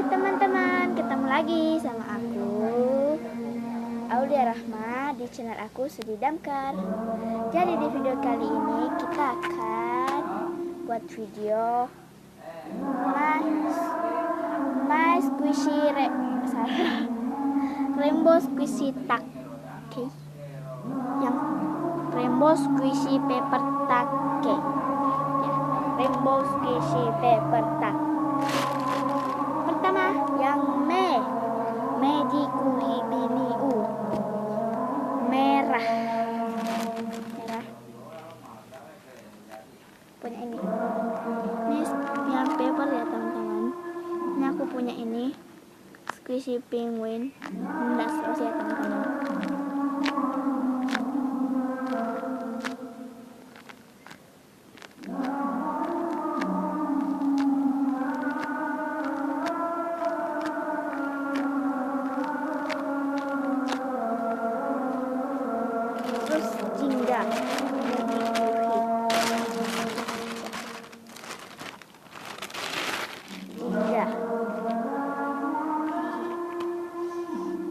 Hai teman-teman, ketemu lagi sama aku Aulia Rahma di channel aku Sudi Damkar. Jadi di video kali ini kita akan buat video My Squishy Rainbow Squishy Tuck. Oke. Yang Rainbow Squishy Paper Tuck. Oke. Ya, Rainbow Squishy Paper Tuck. Pertama, yang Magiku Hibiniu merah punya ini yang paper ya teman-teman. Ini aku punya ini Squishy Penguin. Enggak selesai ya teman-teman. Terus Jingga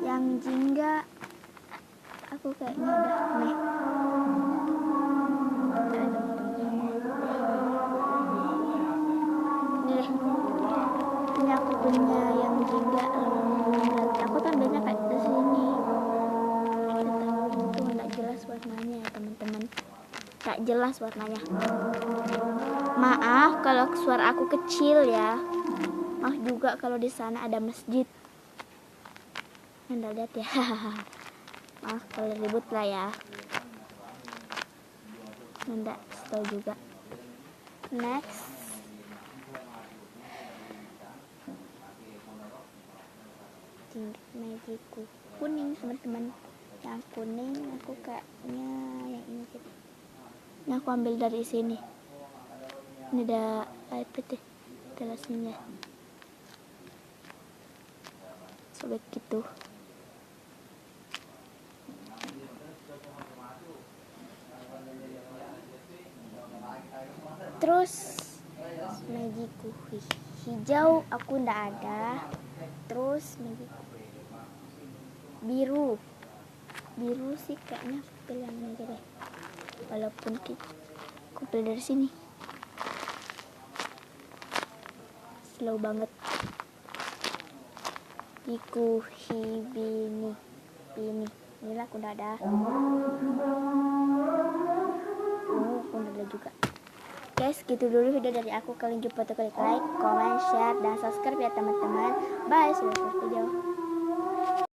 yang Jingga aku kayaknya udah nih. Ini aku punya yang Jingga. Aku tandanya kayak di sini. Itu nggak jelas warnanya ya teman-teman. Nggak jelas warnanya. Maaf kalau suara aku kecil ya. Maaf juga kalau di sana ada masjid. Anda lihat ya. Maaf kalau ribut lah ya. Anda tahu juga. Next. Magiku kuning teman-teman. Yang kuning aku kayaknya yang ini gitu. Ini aku ambil dari sini. Ini ada iPad deh telasnya. Sobek gitu. Terus Magiku hijau aku ndak ada. Terus Magiku biru sih kayaknya pilihan aja deh. Walaupun aku pilih dari sini. Slow banget. Iku Hibini inilah aku udah ada. Aku udah ada juga. Guys, gitu dulu video dari aku. Kalian jumpa, klik like, comment, share, dan subscribe ya teman-teman. Bye, see you next video.